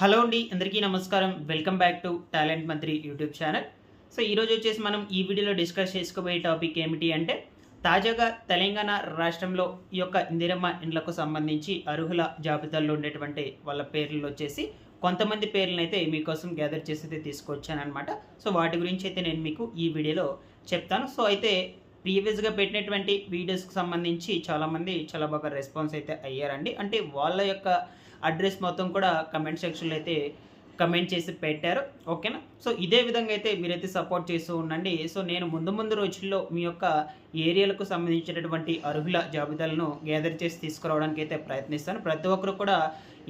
Hello అండి, అందరికీ నమస్కారం. వెల్కమ్ బ్యాక్ టు టాలెంట్ మంత్రి యూట్యూబ్ ఛానల్. సో ఈరోజు వచ్చేసి మనం ఈ వీడియోలో డిస్కస్ చేసుకోబోయే టాపిక్ ఏమిటి అంటే, తాజాగా తెలంగాణ రాష్ట్రంలో ఈ యొక్క ఇందిరమ్మ ఇండ్లకు సంబంధించి అర్హుల జాబితాలో ఉండేటువంటి వాళ్ళ పేర్లు వచ్చేసి కొంతమంది పేర్లను అయితే మీకోసం గ్యాదర్ చేసి అయితే తీసుకొచ్చానమాట. సో వాటి గురించి అయితే నేను మీకు ఈ వీడియోలో చెప్తాను. సో అయితే ప్రీవియస్గా పెట్టినటువంటి వీడియోస్కి సంబంధించి చాలామంది చాలా బాగా రెస్పాన్స్ అయితే అయ్యారండి. అంటే వాళ్ళ యొక్క అడ్రస్ మొత్తం కూడా కమెంట్ సెక్షన్లో అయితే కమెంట్ చేసి పెట్టారు. ఓకేనా. సో ఇదే విధంగా అయితే మీరైతే సపోర్ట్ చేస్తూ ఉండండి. సో నేను ముందు రోజుల్లో మీ యొక్క ఏరియాలకు సంబంధించినటువంటి అర్హుల జాబితాలను గ్యాదర్ చేసి తీసుకురావడానికి అయితే ప్రయత్నిస్తాను. ప్రతి ఒక్కరు కూడా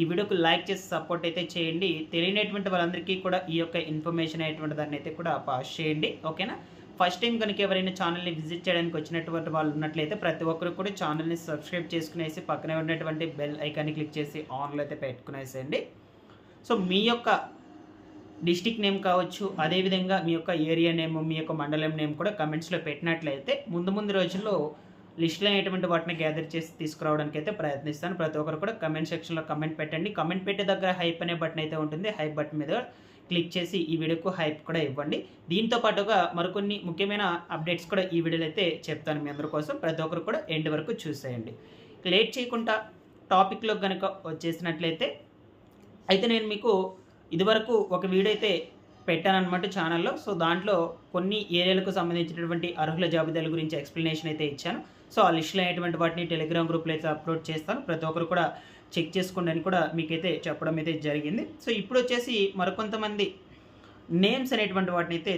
ఈ వీడియోకు లైక్ చేసి సపోర్ట్ అయితే చేయండి. తెలియనటువంటి వాళ్ళందరికీ కూడా ఈ యొక్క ఇన్ఫర్మేషన్ అనేటువంటి దాన్ని అయితే కూడా పాస్ చేయండి. ఓకేనా. ఫస్ట్ టైం కనుక ఎవరైనా ఛానల్ని విజిట్ చేయడానికి వచ్చినటువంటి వాళ్ళు ఉన్నట్లయితే ప్రతి ఒక్కరు కూడా ఛానల్ని సబ్స్క్రైబ్ చేసుకునేసి పక్కనే ఉన్నటువంటి బెల్ ఐకాన్ని క్లిక్ చేసి ఆన్లో అయితే పెట్టుకునేసేయండి. సో మీ యొక్క డిస్టిక్ నేమ్ కావచ్చు, అదేవిధంగా మీ యొక్క ఏరియా నేమ్, మీ యొక్క మండలం నేమ్ కూడా కమెంట్స్లో పెట్టినట్లయితే ముందు రోజుల్లో లిస్టులో అనేటువంటి వాటిని గ్యాదర్ చేసి తీసుకురావడానికి అయితే ప్రయత్నిస్తాను. ప్రతి ఒక్కరు కూడా కమెంట్ సెక్షన్లో కమెంట్ పెట్టండి. కమెంట్ పెట్టే దగ్గర హైప్ అనే బటన్ అయితే ఉంటుంది. హైప్ బటన్ మీద క్లిక్ చేసి ఈ వీడియోకు హైప్ కూడా ఇవ్వండి. దీంతో పాటుగా మరికొన్ని ముఖ్యమైన అప్డేట్స్ కూడా ఈ వీడియోలో అయితే చెప్తాను మీ అందరి కోసం. ప్రతి ఒక్కరు కూడా ఎండ్ వరకు చూసేయండి. లేట్ చేయకుండా టాపిక్లో కనుక వచ్చేసినట్లయితే అయితే నేను మీకు ఇదివరకు ఒక వీడియో అయితే పెట్టానన్నమాట ఛానల్లో. సో దాంట్లో కొన్ని ఏరియాలకు సంబంధించినటువంటి అర్హుల జాబితాల గురించి ఎక్స్ప్లెనేషన్ అయితే ఇచ్చాను. సో ఆ లిస్టులో అయినటువంటి వాటిని టెలిగ్రామ్ గ్రూప్లో అయితే అప్లోడ్ చేస్తాను. ప్రతి ఒక్కరు కూడా చెక్ చేసుకోండి అని కూడా మీకైతే చెప్పడం అయితే జరిగింది. సో ఇప్పుడు వచ్చేసి మరికొంతమంది నేమ్స్ అనేటువంటి వాటిని అయితే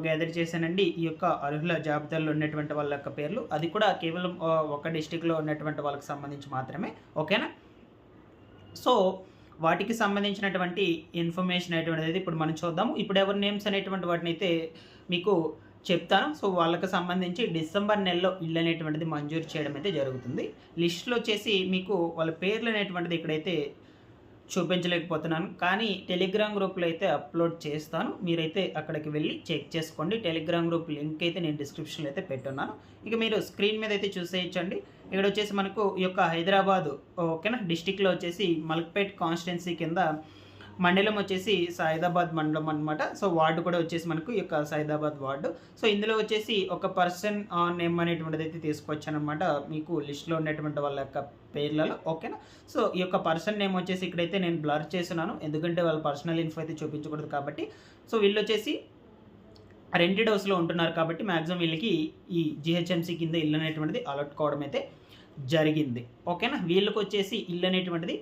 గ్యాదర్ చేశానండి. ఈ యొక్క అర్హుల జాబితాలో ఉన్నటువంటి వాళ్ళ యొక్క పేర్లు, అది కూడా కేవలం ఒక డిస్టిక్లో ఉన్నటువంటి వాళ్ళకి సంబంధించి మాత్రమే. ఓకేనా. సో వాటికి సంబంధించినటువంటి ఇన్ఫర్మేషన్ అనేటువంటిది ఇప్పుడు మనం చూద్దాము. ఇప్పుడు ఎవరి నేమ్స్ అనేటువంటి వాటిని అయితే మీకు చెప్తాను. సో వాళ్ళకి సంబంధించి డిసెంబర్ నెలలో ఇల్లు అనేటువంటిది మంజూరు చేయడం అయితే జరుగుతుంది. లిస్టులో వచ్చేసి మీకు వాళ్ళ పేర్లు అనేటువంటిది ఇక్కడైతే చూపించలేకపోతున్నాను, కానీ టెలిగ్రామ్ గ్రూప్లో అయితే అప్లోడ్ చేస్తాను. మీరైతే అక్కడికి వెళ్ళి చెక్ చేసుకోండి. టెలిగ్రామ్ గ్రూప్ లింక్ అయితే నేను డిస్క్రిప్షన్లో అయితే పెట్టున్నాను. ఇక మీరు స్క్రీన్ మీద అయితే చూసేయచ్చండి. ఇక్కడ వచ్చేసి మనకు ఈ యొక్క హైదరాబాదు ఓకేనా డిస్టిక్లో వచ్చేసి మల్క్పేట్ కాన్స్టిట్యున్సీ కింద మండలం వచ్చేసి సైదాబాద్ మండలం అనమాట. సో వార్డు కూడా వచ్చేసి మనకు ఈ యొక్క సైదాబాద్ వార్డు. సో ఇందులో వచ్చేసి ఒక పర్సన్ నేమ్ అనేటువంటిది అయితే తీసుకొచ్చానమాట మీకు లిస్ట్లో ఉన్నటువంటి వాళ్ళ యొక్క పేర్లలో. ఓకేనా. సో ఈ యొక్క పర్సన్ నేమ్ వచ్చేసి ఇక్కడైతే నేను బ్లర్ చేస్తున్నాను, ఎందుకంటే వాళ్ళ పర్సనల్ ఇన్ఫో అయితే చూపించకూడదు కాబట్టి. సో వీళ్ళు వచ్చేసి రెంటెడ్ హౌస్లో ఉంటున్నారు కాబట్టి మ్యాక్సిమం వీళ్ళకి ఈ జిహెచ్ఎంసీ కింద ఇల్లు అనేటువంటిది అలాట్ కావడం అయితే జరిగింది. ఓకేనా. వీళ్ళకి వచ్చేసి ఇల్లు అనేటువంటిది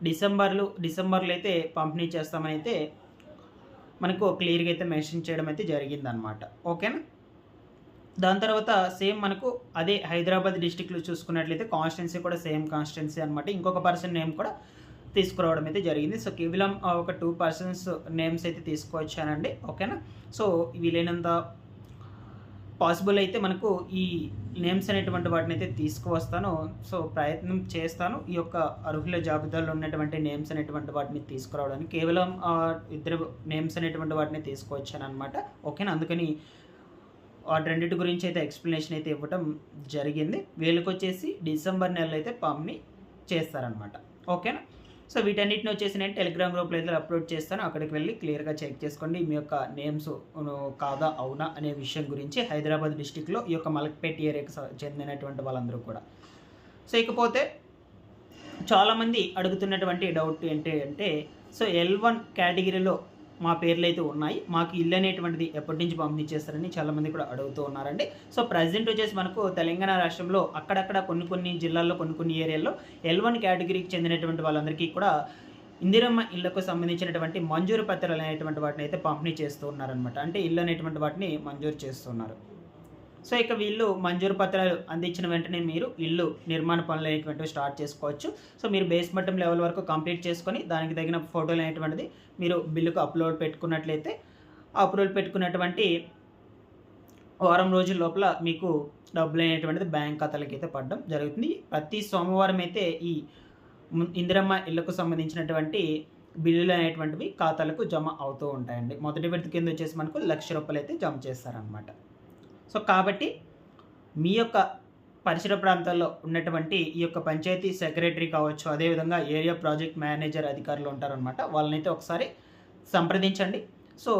డిసెంబర్లో అయితే పంపిణీ చేస్తామని అయితే మనకు క్లియర్గా అయితే మెన్షన్ చేయడం అయితే జరిగిందనమాట. ఓకేనా. దాని తర్వాత సేమ్ మనకు అదే హైదరాబాద్ డిస్టిక్లో చూసుకున్నట్లయితే కాన్స్టిట్యున్సీ కూడా సేమ్ కాన్స్టిట్యున్సీ అనమాట. ఇంకొక పర్సన్ నేమ్ కూడా తీసుకురావడం అయితే జరిగింది. సో కేవలం ఒక 2 పర్సన్స్ నేమ్స్ అయితే తీసుకొచ్చానండి. ఓకేనా. సో వీలైనంత పాసిబుల్ అయితే మనకు ఈ నేమ్స్ అనేటువంటి వాటిని అయితే తీసుకువస్తాను. సో ప్రయత్నం చేస్తాను ఈ యొక్క అర్హుల జాబితాలో ఉన్నటువంటి నేమ్స్ అనేటువంటి వాటిని తీసుకురావడానికి. కేవలం 2 నేమ్స్ అనేటువంటి వాటిని తీసుకువచ్చాను అనమాట. ఓకేనా. అందుకని వాటి రెండింటి గురించి అయితే ఎక్స్ప్లెనేషన్ అయితే ఇవ్వడం జరిగింది. వీళ్ళకి వచ్చేసి డిసెంబర్ నెలలో అయితే పంపిణీ చేస్తారనమాట. ఓకేనా. సో వీటన్నిటిని వచ్చేసి నేను టెలిగ్రామ్ గ్రూప్లో అయితే అప్లోడ్ చేస్తాను. అక్కడికి వెళ్ళి క్లియర్గా చెక్ చేసుకోండి మీ యొక్క నేమ్స్ కాదా అవునా అనే విషయం గురించి. హైదరాబాద్ డిస్టిక్లో ఈ యొక్క మలక్పేట్ ఏరియాకి చెందినటువంటి వాళ్ళందరూ కూడా. సో ఇకపోతే చాలామంది అడుగుతున్నటువంటి డౌట్ ఏంటి అంటే, సో L1 కేటగిరీలో మా పేర్లు అయితే ఉన్నాయి, మాకు ఇల్లు అనేటువంటిది ఎప్పటి నుంచి పంపిణీ చేస్తారని చాలామంది కూడా అడుగుతూ ఉన్నారండి. సో ప్రజెంట్ వచ్చేసి మనకు తెలంగాణ రాష్ట్రంలో అక్కడక్కడ కొన్ని జిల్లాల్లో కొన్ని ఏరియాల్లో L1 కేటగిరీకి చెందినటువంటి వాళ్ళందరికీ కూడా ఇందిరమ్మ ఇళ్లకు సంబంధించినటువంటి మంజూరు పత్రాలు అనేటువంటి వాటిని అయితే పంపిణీ చేస్తూ ఉన్నారనమాట. అంటే ఇల్లు అనేటువంటి వాటిని మంజూరు చేస్తున్నారు. సో ఇక వీళ్ళు మంజూరు పత్రాలు అందించిన వెంటనే మీరు ఇల్లు నిర్మాణ పనులు అనేటువంటివి స్టార్ట్ చేసుకోవచ్చు. సో మీరు బేస్మెంట్ లెవెల్ వరకు కంప్లీట్ చేసుకొని దానికి తగిన ఫోటోలు అనేటువంటిది మీరు బిల్లుకు అప్లోడ్ పెట్టుకున్నట్లయితే అప్లోడ్ పెట్టుకున్నటువంటి వారం రోజుల లోపల మీకు డబ్బులు అనేటువంటిది బ్యాంక్ ఖాతాలకి అయితే పడడం జరుగుతుంది. ప్రతి సోమవారం అయితే ఈ ఇందిరమ్మ ఇళ్లకు సంబంధించినటువంటి బిల్లులు అనేటువంటివి ఖాతాలకు జమ అవుతూ ఉంటాయండి. మొదటి విడత కింద వచ్చేసి మనకు ₹1,00,000 అయితే జమ చేస్తారనమాట. సో కాబట్టి మీ యొక్క పరిసర ప్రాంతాల్లో ఉన్నటువంటి ఈ యొక్క పంచాయతీ సెక్రటరీ కావచ్చు, అదేవిధంగా ఏరియా ప్రాజెక్ట్ మేనేజర్ అధికారులు ఉంటారనమాట. వాళ్ళనైతే ఒకసారి సంప్రదించండి. సో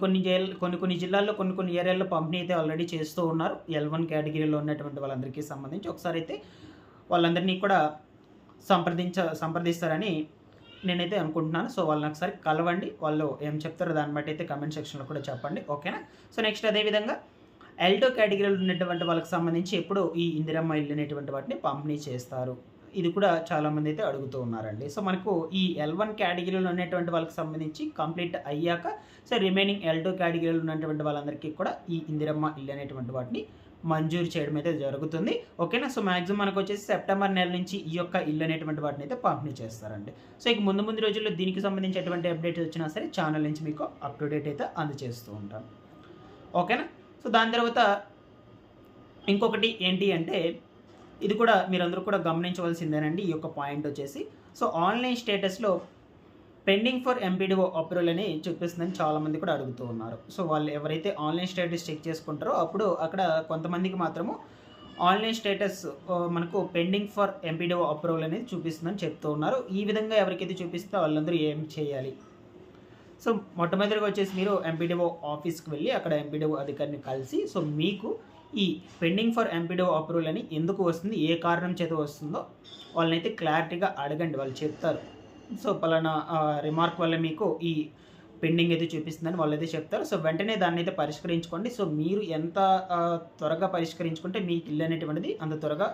కొన్ని జిల్లాల్లో కొన్ని ఏరియాల్లో పంపిణీ అయితే ఆల్రెడీ చేస్తూ ఉన్నారు. L1 కేటగిరీలో ఉన్నటువంటి వాళ్ళందరికీ సంబంధించి ఒకసారి అయితే వాళ్ళందరినీ కూడా సంప్రదిస్తారని నేనైతే అనుకుంటున్నాను. సో వాళ్ళని ఒకసారి కలవండి. వాళ్ళు ఏం చెప్తారో దాన్ని బట్టి అయితే కమెంట్ సెక్షన్లో కూడా చెప్పండి. ఓకేనా? సో నెక్స్ట్ అదేవిధంగా L2 కేటగిరీలో ఉన్నటువంటి వాళ్ళకి సంబంధించి ఎప్పుడు ఈ ఇందిరమ్మ ఇల్లు అనేటువంటి వాటిని పంపిణీ చేస్తారు, ఇది కూడా చాలామంది అయితే అడుగుతూ ఉన్నారండి. సో మనకు ఈ L1 కేటగిరీలో ఉన్నటువంటి వాళ్ళకి సంబంధించి కంప్లీట్ అయ్యాక సో రిమైనింగ్ L2 కేటగిరీలో ఉన్నటువంటి వాళ్ళందరికీ కూడా ఈ ఇందిరమ్మ ఇల్లు అనేటువంటి వాటిని మంజూరు చేయడం అయితే జరుగుతుంది. ఓకేనా? సో మ్యాక్సిమం మనకు వచ్చేసి సెప్టెంబర్ నెల నుంచి ఈ యొక్క ఇల్లు అనేటువంటి వాటిని అయితే పంపిణీ చేస్తారండి. సో ఇక ముందు రోజుల్లో దీనికి సంబంధించి ఎటువంటి అప్డేట్స్ వచ్చినా సరే ఛానల్ నుంచి మీకు అప్ టు డేట్ అయితే అందజేస్తూ ఉంటాను. ఓకేనా? సో దాని తర్వాత ఇంకొకటి ఏంటి అంటే ఇది కూడా మీరందరూ కూడా గమనించవలసిందేనండి. ఈ యొక్క పాయింట్ వచ్చేసి సో ఆన్లైన్ స్టేటస్లో పెండింగ్ ఫర్ ఎంపీడీఓ అప్రూవల్ అని చూపిస్తుందని చాలామంది కూడా అడుగుతూ ఉన్నారు. సో వాళ్ళు ఎవరైతే ఆన్లైన్ స్టేటస్ చెక్ చేసుకుంటారో అప్పుడు అక్కడ కొంతమందికి మాత్రము ఆన్లైన్ స్టేటస్ మనకు పెండింగ్ ఫర్ ఎంపీడీఓ అప్రూవల్ అనేది చూపిస్తుందని చెప్తూ ఉన్నారు. ఈ విధంగా ఎవరికైతే చూపిస్తే వాళ్ళందరూ ఏం చేయాలి? సో మొట్టమొదటిగా వచ్చేసి మీరు ఎంపీడీఓ ఆఫీస్కి వెళ్ళి అక్కడ ఎంపీడీఓ అధికారిని కలిసి సో మీకు ఈ పెండింగ్ ఫర్ ఎంపీడీఓ అప్రూవల్ అని ఎందుకు వస్తుంది, ఏ కారణం చేత వస్తుందో వాళ్ళనైతే క్లారిటీగా అడగండి. వాళ్ళు చెప్తారు. సో పలానా రిమార్క్ వల్ల మీకు ఈ పెండింగ్ అయితే చూపిస్తుందని వాళ్ళు అయితే చెప్తారు. సో వెంటనే దాన్ని అయితే పరిష్కరించుకోండి. సో మీరు ఎంత త్వరగా పరిష్కరించుకుంటే మీకు ఇల్లు అనేటువంటిది అంత త్వరగా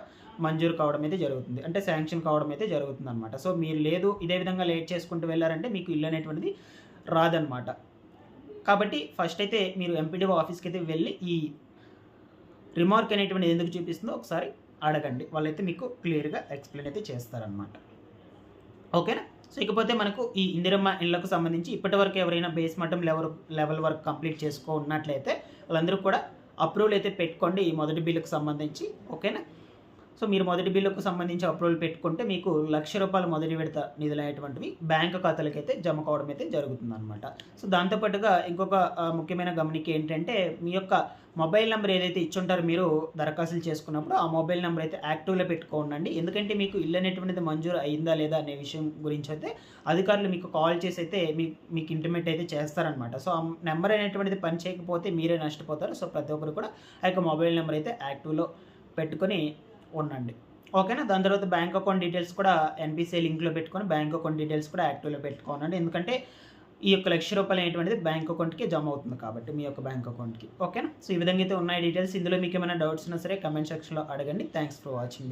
మంజూరు కావడం అయితే జరుగుతుంది, అంటే శాంక్షన్ కావడం అయితే జరుగుతుంది అనమాట. సో మీరు లేదు ఇదే విధంగా లేట్ చేసుకుంటూ వెళ్ళారంటే మీకు ఇల్లు అనేటువంటిది రాదనమాట. కాబట్టి ఫస్ట్ అయితే మీరు ఎంపీడీఓ ఆఫీస్కి అయితే వెళ్ళి ఈ రిమార్క్ అనేటువంటిది ఎందుకు చూపిస్తుందో ఒకసారి అడగండి. వాళ్ళైతే మీకు క్లియర్గా ఎక్స్ప్లెయిన్ అయితే చేస్తారనమాట. ఓకేనా? సో ఇకపోతే మనకు ఈ ఇందిరమ్మ ఇళ్లకు సంబంధించి ఇప్పటివరకు ఎవరైనా బేస్ మట్టం లెవెల్ వర్క్ కంప్లీట్ ఉన్నట్లయితే వాళ్ళందరూ కూడా అప్రూవల్ అయితే పెట్టుకోండి ఈ మొదటి బిల్లుకు సంబంధించి. ఓకేనా? సో మీరు మొదటి బిల్లుకు సంబంధించి అప్రూవల్ పెట్టుకుంటే మీకు ₹1,00,000 మొదటి విడత నిధులు అనేటువంటివి బ్యాంకు ఖాతాలకు అయితే జమ కావడం అయితే జరుగుతుందన్నమాట. సో దాంతోపాటుగా ఇంకొక ముఖ్యమైన గమనిక ఏంటంటే మీ యొక్క మొబైల్ నెంబర్ ఏదైతే ఇచ్చుంటారో మీరు దరఖాస్తులు చేసుకున్నప్పుడు ఆ మొబైల్ నెంబర్ అయితే యాక్టివ్లో పెట్టుకోండి. ఎందుకంటే మీకు ఇల్లు అనేటువంటిది మంజూరు అయిందా లేదా అనే విషయం గురించి అయితే అధికారులు మీకు కాల్ చేసి అయితే మీకు ఇంటిమేట్ అయితే చేస్తారనమాట. సో ఆ నెంబర్ అనేటువంటిది పని చేయకపోతే మీరే నష్టపోతారు. సో ప్రతి ఒక్కరు కూడా ఆ యొక్క మొబైల్ నెంబర్ అయితే యాక్టివ్లో పెట్టుకొని ఉండండి. ఓకేనా? దాని తర్వాత బ్యాంక్ అకౌంట్ డీటెయిల్స్ కూడా NPCI లింక్లో పెట్టుకొని బ్యాంక్ అకౌంట్ డీటెయిల్స్ కూడా యాక్టివ్లో పెట్టుకోనండి. ఎందుకంటే ఈ యొక్క ₹1,00,000 అనేటువంటిది బ్యాంక్ అకౌంట్కి జమ అవుతుంది కాబట్టి మీ యొక్క బ్యాంక్ అకౌంట్కి. ఓకేనా? సో ఈ విధంగా అయితే ఉన్నాయి డీటెయిల్స్. ఇందులో మీకు ఏమైనా డౌట్స్ ఉన్నా సరే కమెంట్ సెక్షన్లో అడగండి. Thanks for watching.